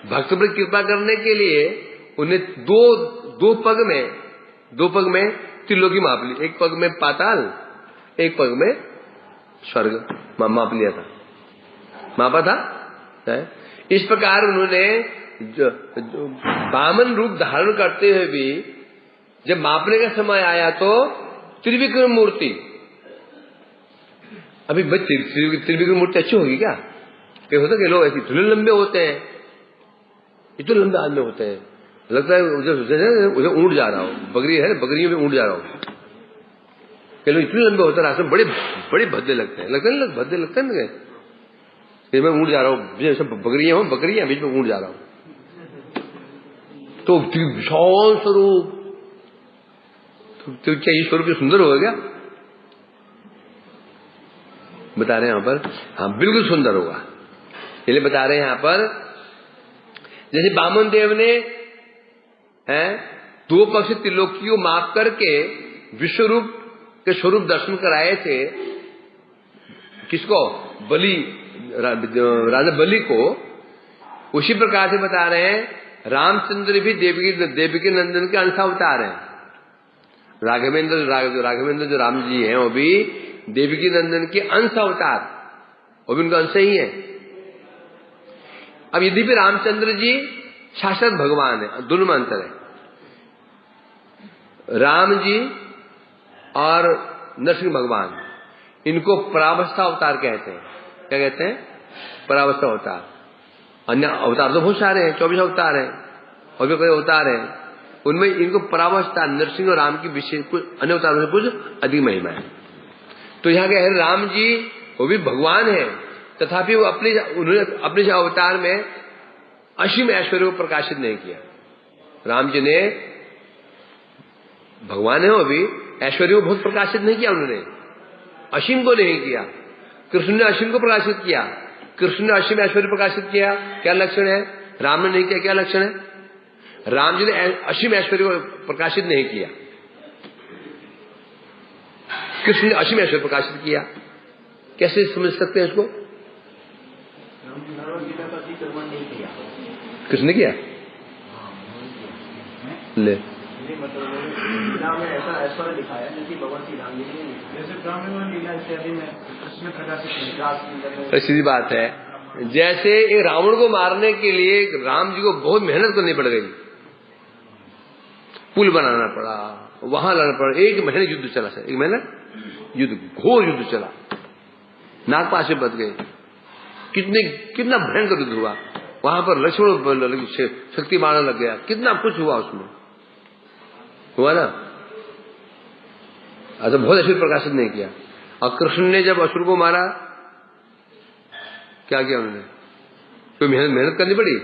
भक्त पर कृपा करने के लिए उन्हें दो पग में त्रिलोकी माप ली, एक पग में पाताल, एक पग में स्वर्ग माप लिया था, मापा था, है? इस प्रकार उन्होंने बामन रूप धारण करते हुए भी जब मापने का समय आया तो त्रिविक्रम मूर्ति, अभी त्रिविक्रम मूर्ति अच्छी होगी क्या, क्या होता है कि लोग ऐसे इतने लंबे होते हैं, इतने लंबे आदमी होते हैं, लगता है उसे ऊँट जा रहा हो, बकरी है बकरियों में ऊँट जा रहा हो, कई लोग इतने लंबे होते हैं, रास्ते में बड़े भद्दे लगते हैं, भद्दे लगते हैं ना, मैं ऊँट जा रहा हूँ, बकरियां बीच में ऊँट जा रहा हूँ, तो विशाल स्वरूप, तो क्या ये स्वरूप सुंदर होगा क्या, बता रहे हैं यहां पर, हाँ बिल्कुल सुंदर होगा, इसलिए बता रहे हैं यहां पर, जैसे बामन देव ने दो पक्ष त्रिलोकी को माफ करके विश्वरूप के स्वरूप दर्शन कराए थे, किसको, बलि, राजा बलि को, उसी प्रकार से बता रहे हैं रामचंद्र भी देवकी नंदन के अंश अवतार हैं, राघवेंद्र जो राम जी हैं वो भी देवकी नंदन के अंश अवतार, वो भी उनका अंश ही है। अब यदि भी रामचंद्र जी शाश्वत भगवान है, दोनों में अंतर है, राम जी और नरसिंह भगवान, इनको परावस्था अवतार कहते हैं, क्या कहते हैं, परावस्था अवतार, अन्य अवतार तो बहुत सारे हैं, 24 अवतार हैं, और भी कोई अवतार हैं, उनमें इनको परावस्था नरसिंह और राम की विशेष कुछ अन्य अवतारों से कुछ अधिक महिमा है। तो यहाँ कह रहे राम जी वो भी भगवान है, तथापि वो उन्होंने अपने अवतार में असीम ऐश्वर्य को प्रकाशित नहीं किया। राम जी ने, भगवान है वो भी, ऐश्वर्य को बहुत प्रकाशित नहीं किया उन्होंने, असीम को नहीं किया। कृष्ण ने असीम को प्रकाशित किया, कृष्ण ने असीम ऐश्वर्य प्रकाशित किया, क्या लक्षण है, राम ने नहीं किया, क्या लक्षण है, राम जी ने असीम ऐश्वर्य को प्रकाशित नहीं किया, कृष्ण ने असीम ऐश्वर्य प्रकाशित किया। कैसे समझ सकते हैं इसको, अतिक्रमण नहीं किया। किसने किया? ले मतलब लीला में ऐसा ऐश्वर्य दिखाया जैसे भगवान श्री राम जी ने जैसे ब्राह्मण लीला इत्यादि में कृष्ण प्रकाशित। सीधी बात है, जैसे एक रावण को मारने के लिए राम जी को बहुत मेहनत करनी पड़ गई, पुल बनाना पड़ा, वहां लड़ना पड़ा, 1 महीने युद्ध चला सर, 1 महीना युद्ध, घोर युद्ध चला, नागपाश से बच गए, कितना भयंकर युद्ध हुआ वहां पर, लक्ष्मण शक्ति मारने लग गया, कितना कुछ हुआ उसमें, हुआ ना। अच्छा, बहुत ऐश्वर्य प्रकाशित नहीं किया। और कृष्ण ने जब असुर को मारा, क्या किया उन्होंने? कोई मेहनत करनी पड़ी?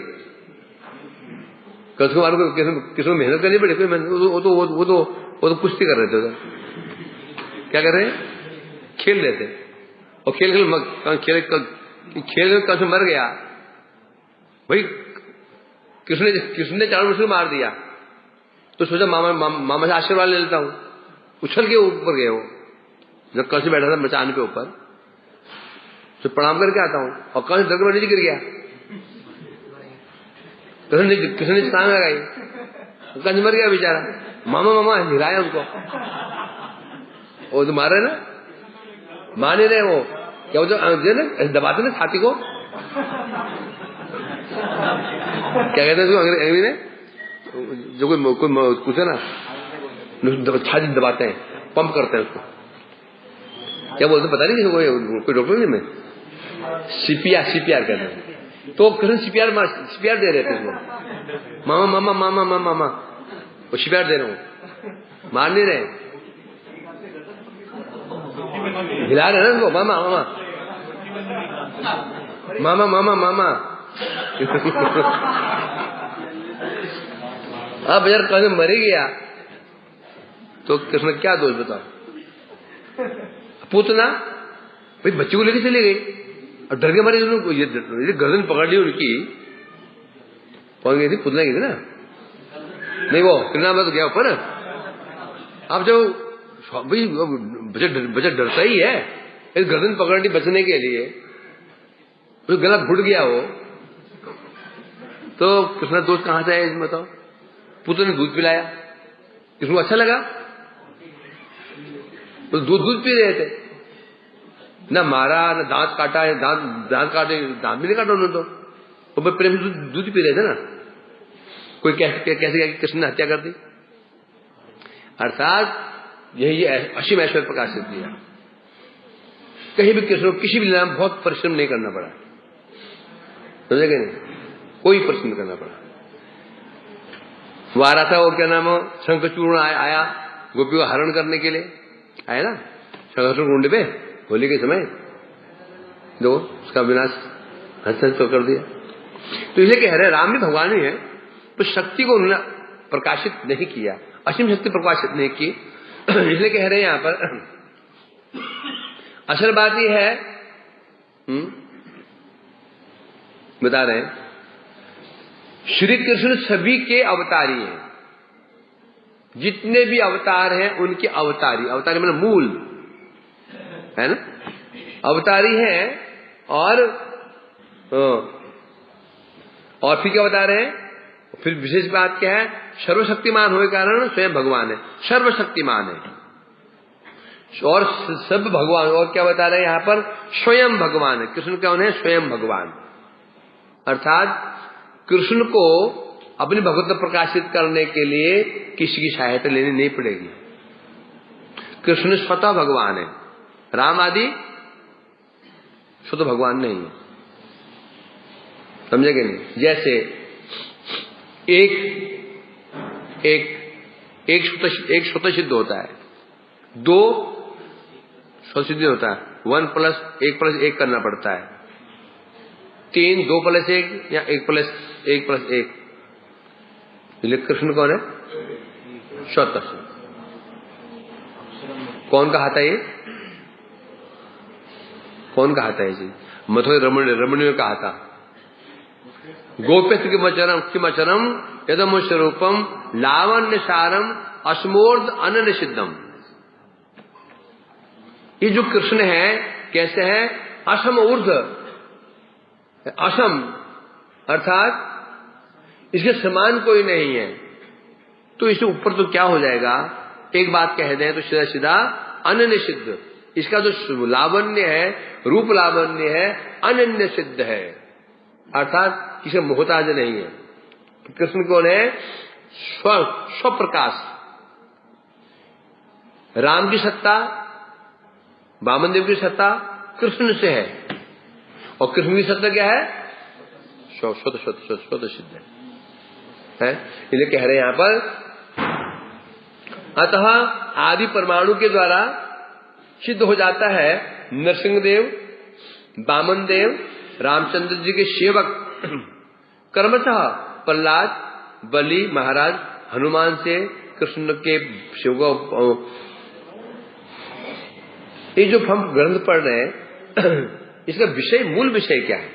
कृष्ण को मारो, किसी को मेहनत करनी पड़ी? कोई वो तो कुश्ती कर रहे थे उधर, क्या कर रहे हैं? खेल रहे थे, और खेल कल से मर गया भाई। कृष्ण ने 4 वर्ष को मार दिया, तो सोचा मामा से आशीर्वाद ले लेता हूं, उछल के ऊपर गए वो, जब कल से बैठा था मचान के ऊपर, तो प्रणाम करके आता हूं, और कल से डर नीचे गिर गया। कृष्ण ने टांग लगाई, कल मर गया बेचारा, मामा हिलाया उनको, वो तो मार रहे ना, मान नहीं रहे वो, क्या बोलते दबाते ना छाती को, क्या कहते हैं उसको अंग्रेजी में, जो कोई पूछे ना, छाती दबाते हैं, पंप करते हैं उसको, क्या बोलते पता नहीं, कोई डॉक्टर नहीं, मैं सीपीआर कहते हैं। तो कृष्ण सीपीआर दे रहे थे उसको, मामा वो सीपीआर दे रहे हूं, मार नहीं रहे, हिला रहे ना उसको, मामा अब यार कहीं मर ही गया तो कृष्ण क्या दोष बताओ? पूतना भाई बच्ची को लेके चली गई और डर के मारे ये गर्दन पकड़ ली उनकी, कौन गई थी? पूतना गई थी ना, नहीं वो कितना मत गया ऊपर। अब जब बच्चा डरता ही है, इस गर्दन पकड़ ली बचने के लिए, तो गला घुट गया वो, तो कृष्ण दोस्त कहां से आया बताओ? पुत्र ने दूध पिलाया, किसको अच्छा लगा? तो दूध पी रहे थे, ना मारा, ना दांत काटा, दांत काटे, दांत भी नहीं काटा उन्होंने, तो वो प्रेम से दूध पी रहे थे ना। कोई कैसे कृष्ण ने हत्या कर दी? अर्थात यही असीम ऐश्वर्य प्रकाशित किया। कहीं भी कृष्ण को किसी भी लीला में बहुत परिश्रम नहीं करना पड़ा, समझे नहीं, कोई परिश्रम करना पड़ा। वो आ रहा था, वो क्या नाम, शंखचूर्ण आया गोपी को हरण करने के लिए आया ना, शंखचूर्ण कुंड पे होली के समय, दो उसका विनाश हंस तो कर दिया। तो इसलिए कह रहे राम भी भगवान ही है, तो शक्ति को उन्होंने प्रकाशित नहीं किया, असीम शक्ति प्रकाशित नहीं की। इसलिए कह रहे हैं यहां पर असल बात यह है, बता रहे हैं श्री कृष्ण सभी के अवतारी हैं, जितने भी अवतार हैं उनके अवतारी, अवतारी मतलब मूल है ना, अवतारी हैं। और फिर क्या बता रहे हैं, फिर विशेष बात क्या है, सर्वशक्तिमान होने के कारण स्वयं भगवान है, सर्वशक्तिमान है और सब भगवान। और क्या बता रहे हैं यहां पर, स्वयं भगवान है। कृष्ण कौन है? स्वयं भगवान। अर्थात कृष्ण को अपनी भगवत्ता प्रकाशित करने के लिए किसी की सहायता लेनी नहीं पड़ेगी, कृष्ण स्वतः भगवान है। राम आदि स्वतः भगवान नहीं है, समझेंगे नहीं। जैसे एक स्वतः सिद्ध होता है, 2 स्वसिद्ध होता है, 1 + 1 करना पड़ता है, 3 2 + 1 या 1 + 1 इसलिए कृष्ण कौन है? स्वतः सिद्ध। कौन कहा था ये? कौन कहा था ये चीज? मथुरा रमणी ने कहा था, गोप्य किमचरम यदम स्वरूपम लावण्य सारम अस्मोर्ध अनन्य सिद्धम। ये जो कृष्ण है कैसे है? असम ऊर्ध, असम अर्थात इसके समान कोई नहीं है, तो इससे ऊपर तो क्या हो जाएगा? एक बात कह दें तो सीधा सीधा अनन्य सिद्ध। इसका जो लावण्य है, रूप लावण्य है, अनन्य सिद्ध है, अर्थात किसी मोहताज नहीं है। कृष्ण कौन है? स्वप्रकाश। राम की सत्ता, वामन देव की सत्ता कृष्ण से है, और कृष्ण की सत्ता क्या है? स्वतः सिद्ध है। इसलिए कह रहे हैं यहां पर, अतः आदि परमाणु के द्वारा सिद्ध हो जाता है नरसिंहदेव, वामन देव, रामचंद्र जी के सेवक कर्मतः प्रहलाद, बलि महाराज, हनुमान से कृष्ण के सेवक। ये जो हम ग्रंथ पढ़ रहे हैं इसका विषय, मूल विषय क्या है?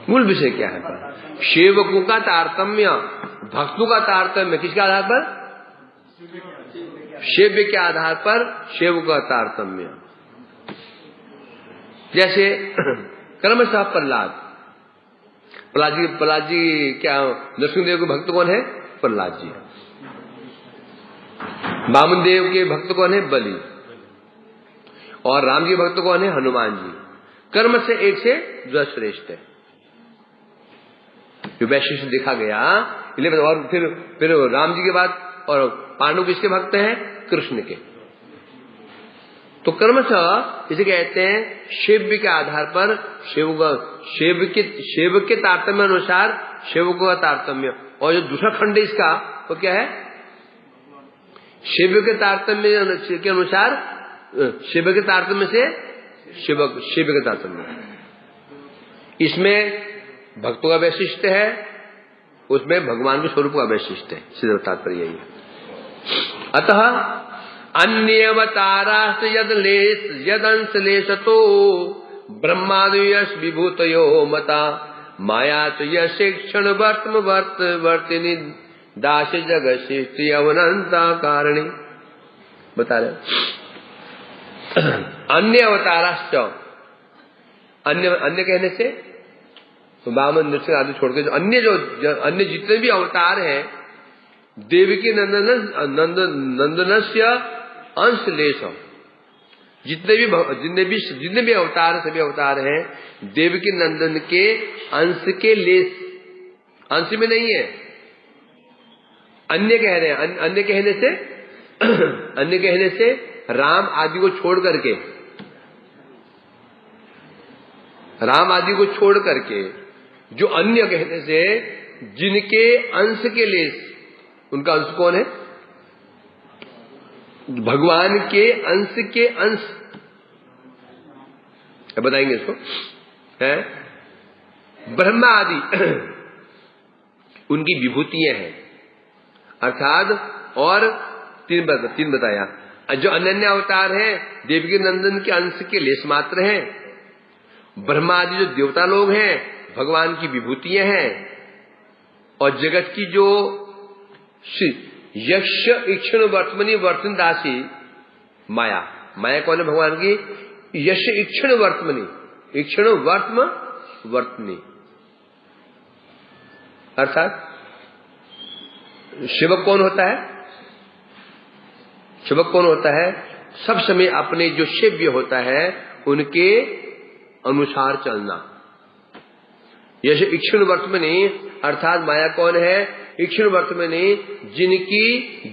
मूल विषय क्या है? सेवकों का तारतम्य, भक्तों का तारतम्य किसके आधार पर? सेव्य के आधार पर सेवक का तारतम्य। जैसे क्रमशः प्रहलाद जी क्या, नरसिंहदेव के भक्त कौन है? प्रहलाद जी। वामन देव के भक्त कौन है? बलि। और राम जी के भक्त कौन है? हनुमान जी। कर्म से एक से जो श्रेष्ठ है, जो वैशिष्ट देखा गया। और फिर राम जी के बाद और पांडु किसके भक्त हैं? कृष्ण के। तो कर्मशः इसे कहते हैं सेव्य के आधार पर सेवक के तारतम्य अनुसार सेवकों का तारतम्य। और जो दूसरा खंड इसका वो क्या है? सेव्य के तारतम्य के अनुसार, सेव्य के तारतम्य से सेव्य के तारतम्य। इसमें भक्तों का वैशिष्ट है, उसमें भगवान के स्वरूप का वैशिष्ट है। सीधा तात्पर्य यही है। अतः अन्यवताराश्च यदंश लेशतो ब्रह्मादयश विभूतयो मता माया च यशिक्षण वर्तिनी दास जगत सृष्टि अवनंता कारणी। बता रहे अन्य अवताराश्च, अन्य कहने से वामन नृसिंह आदि छोड़ के जो अन्य जितने भी अवतार हैं, देवकी नंदनस्य अंश लेश, जितने भी अवतार, सभी अवतार हैं देवकी नंदन के अंश के लेश, अंश में नहीं है। अन्य कह रहे हैं, अन्य कहने से राम आदि को छोड़ करके, राम आदि को छोड़ करके जो अन्य कहने से जिनके अंश के लेश, उनका अंश कौन है? भगवान के अंश के अंश बताएंगे इसको, है ब्रह्मा आदि उनकी विभूतियां हैं, अर्थात और तीन बताया। जो अनन्य अवतार हैं देवकी नंदन के अंश के लेश मात्र हैं। ब्रह्मा आदि जो देवता लोग हैं भगवान की विभूतियां हैं। और जगत की जो यक्ष इक्षण वर्तमनी वर्तन दासी माया, माया कौन है? भगवान की यश इक्षण वर्तमनी, इक्षण वर्तनी, अर्थात सेवक कौन होता है? सेवक कौन होता है? सब समय अपने जो सेव्य होता है उनके अनुसार चलना। यश इक्षण वर्तमनी, अर्थात माया कौन है? इक्षण वर्तमनी, जिनकी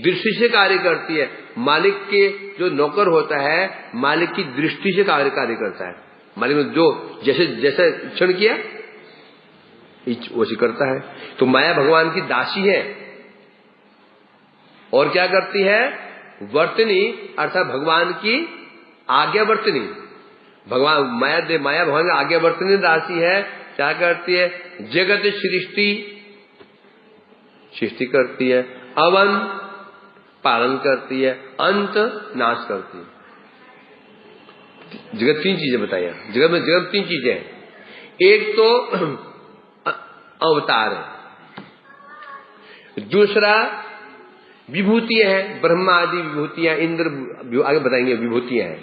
दृष्टि से कार्य करती है। मालिक के जो नौकर होता है मालिक की दृष्टि से कार्य करता है। मालिक ने जो जैसे इक्षण किया वैसे करता है। तो माया भगवान की दासी है और क्या करती है? वर्तनी, अर्थात भगवान की आज्ञावर्तनी। भगवान माया भगवान की आज्ञावर्तनी दासी है। क्या करती है? जगत सृष्टि करती है, अवन पालन करती है, अंत नाश करती है। जगत तीन चीजें बताई। जगत तीन चीजें हैं। एक तो अवतार है, दूसरा विभूतियां हैं, ब्रह्मा आदि विभूतियां, इंद्र आगे बताएंगे विभूतियां हैं।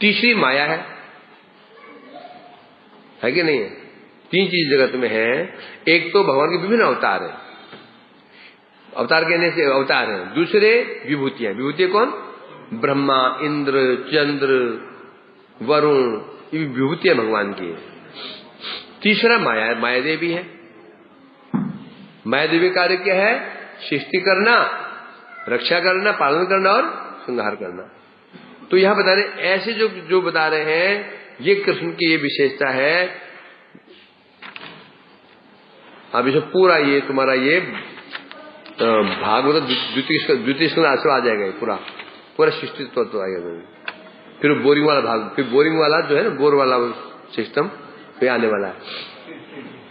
तीसरी माया है कि नहीं है? तीन चीज जगत में है। एक तो भगवान के विभिन्न अवतार है, अवतार कहने से अवतार है। दूसरे विभूतियां, विभूतियां कौन? ब्रह्मा, इंद्र, चंद्र, वरुण, ये विभूतियां भगवान की है। तीसरा माया, माया देवी है। माया देवी कार्य क्या है? सृष्टि करना, रक्षा करना, पालन करना और संहार करना। तो यहां बता रहे ऐसे जो बता रहे हैं, ये कृष्ण की ये विशेषता है। अब इसे पूरा ये तुम्हारा ये भागवत द्वितीय स्कंद आ जाएगा, पूरा सृष्टि तो आएगा। फिर बोरिंग वाला भाग, फिर बोरिंग वाला जो है ना, बोर वाला सिस्टम फिर आने वाला है।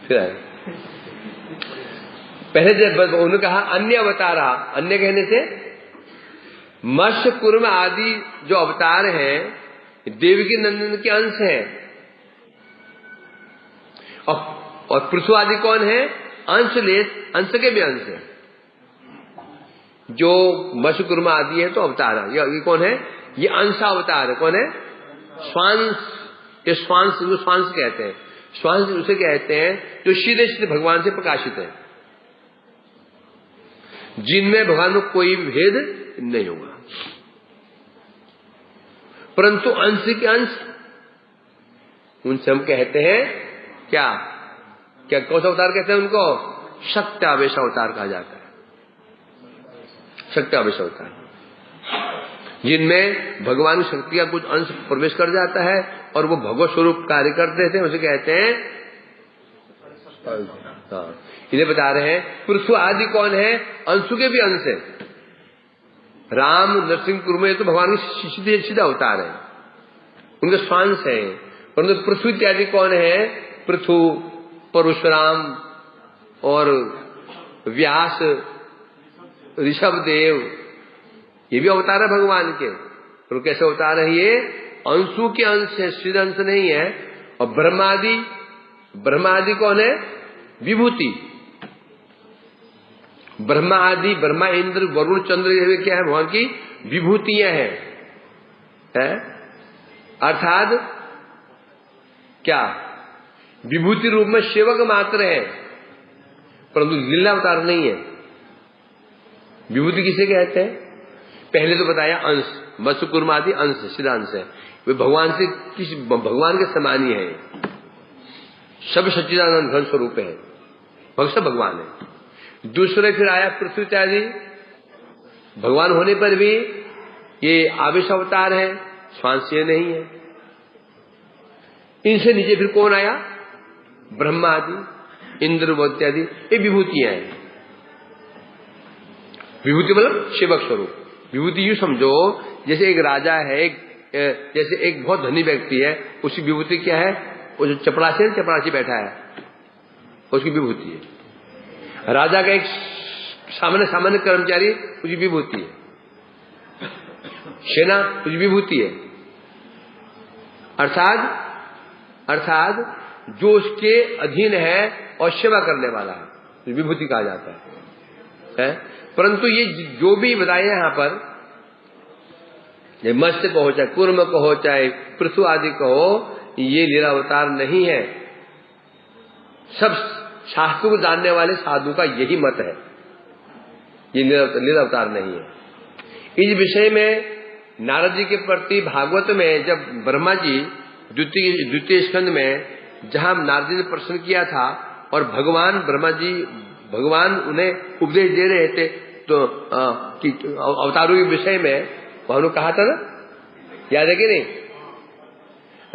फिर आए पहले जब उन्होंने कहा अन्य अवतारा, अन्य कहने से मत्स्य कुर्म आदि जो अवतार हैं देवकी नंदन के अंश हैं। और पृथु आदि कौन है? अंशलेश, अंश के भी अंश है। जो मत्स्य कुर्म आदि है तो अवतार है, ये कौन है? ये अंशा अवतार है। कौन है? स्वांश। ये स्वांश, जो स्वांश कहते हैं, स्वांश उसे कहते हैं जो सीधे सीधे भगवान से प्रकाशित है, जिनमें भगवान में कोई भेद नहीं होगा। परंतु अंश के अंश, उनसे हम कहते हैं क्या क्या कौन सा अवतार कहते हैं उनको? शक्त्यावेश अवतार कहा जाता है। शक्त्यावेश अवतार, जिनमें भगवान की शक्ति का कुछ अंश प्रवेश कर जाता है और वो भगवत स्वरूप कार्य करते थे, उसे कहते हैं। इन्हें बता रहे हैं पृथु आदि कौन है? अंशु के भी अंश है। राम, नरसिंह, कुर्म, तो भगवान की सीधा अवतार है, उनके स्वांश है। परंतु पृथु इत्यादि कौन है? पृथु, परशुराम और व्यास, ऋषभ देव, ये भी अवतार है भगवान के। तो कैसे अवतार है ये? अंशु के अंश है, सीधा अंश नहीं है। और ब्रह्मादि, ब्रह्मादि कौन है? विभूति। ब्रह्मा आदि, ब्रह्मा, इंद्र, वरुण, चंद्र, ये क्या है? भगवान की विभूतियां हैं। अर्थात क्या? विभूति रूप में सेवक मात्र है, परंतु लीला अवतार नहीं है। विभूति किसे कहते हैं? पहले तो बताया अंश, मत्स्य कुर्म आदि अंश, सीधा अंश है। वे भगवान से भगवान के समान ही है, सब सच्चिदानंद घन स्वरूप है, भक्त भगवान है। दूसरे फिर आया पृथ्वी इत्यादि, भगवान होने पर भी ये आवेश अवतार है, स्वांशीय नहीं है। इनसे नीचे फिर कौन आया? ब्रह्मा आदि, इंद्र इत्यादि, ये विभूतियां हैं। विभूति मतलब सेवक स्वरूप। विभूति यूं समझो जैसे एक राजा है, जैसे एक बहुत धनी व्यक्ति है, उसकी विभूति क्या है? वो जो चपरासी, चपरासी बैठा है, उसकी विभूति है। राजा का एक सामान्य कर्मचारी, उसकी विभूति है। सेना, उसकी विभूति है। अर्थात जो उसके अधीन है और सेवा करने वाला है, विभूति कहा जाता है। परंतु ये जो भी बताया यहां पर, मत्स्य कहो, चाहे कुर्म कहो, चाहे पृथु आदि कहो, ये लीला अवतार नहीं है। सब शास्त्र को जानने वाले साधु का यही मत है, ये लीला अवतार नहीं है। इस विषय में नारद जी के प्रति भागवत में जब ब्रह्मा जी द्वितीय स्कंद में जहां नारद जी ने प्रश्न किया था और भगवान ब्रह्मा जी, भगवान उन्हें उपदेश दे रहे थे तो अवतारों के विषय में, उन्होंने कहा था ना, याद है कि नहीं?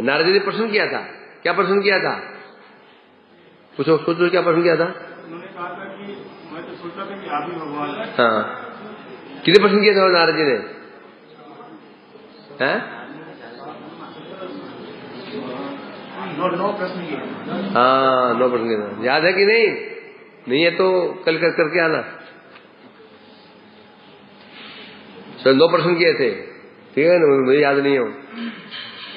नारद जी ने प्रश्न किया था। क्या प्रश्न किया था? पूछो, सोचो क्या प्रश्न किया था? उन्होंने कहा था कि मैं तो सोचता था कि आप ही भगवान हैं। हाँ, कितने प्रश्न किया था नारद जी ने? नौ प्रश्न किए। हाँ, 9 प्रश्न किया था। याद है कि नहीं? नहीं है तो कल करके आना। सर 9 प्रश्न किए थे, ठीक है ना? मुझे याद नहीं हो,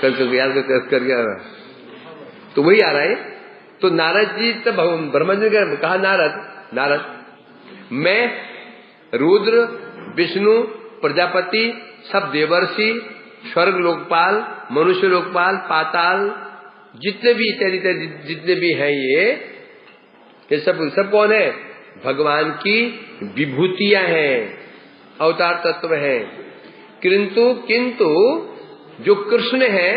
कल याद करके आना। तो वही आ रहा है। तो नारद जी तब ब्रह्मा जी ने कहा, नारद मैं रुद्र, विष्णु, प्रजापति, सब देवर्षि, स्वर्ग लोकपाल, मनुष्य लोकपाल, पाताल जितने भी इत्यादि इत्यादि जितने भी हैं ये सब कौन है? भगवान की विभूतियां हैं, अवतार तत्व हैं। किंतु जो कृष्ण है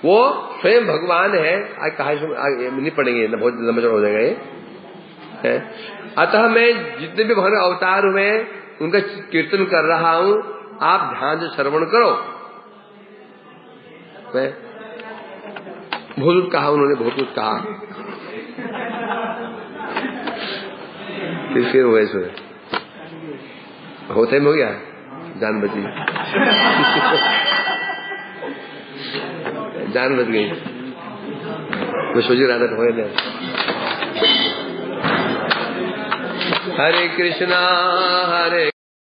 वो स्वयं भगवान है। आज कहा नहीं पढ़ेंगे ना, बहुत लंबा चौड़ा हो जाएगा ये। अतः मैं जितने भी भगवान अवतार हुए उनका कीर्तन कर रहा हूं, आप ध्यान से श्रवण करो। बहुत कुछ कहा उन्होंने, बहुत कुछ कहा। फिर हो गए होते हो गया, जान बची जान बच गई। मैं सोच रहा था हो गया। हरे कृष्णा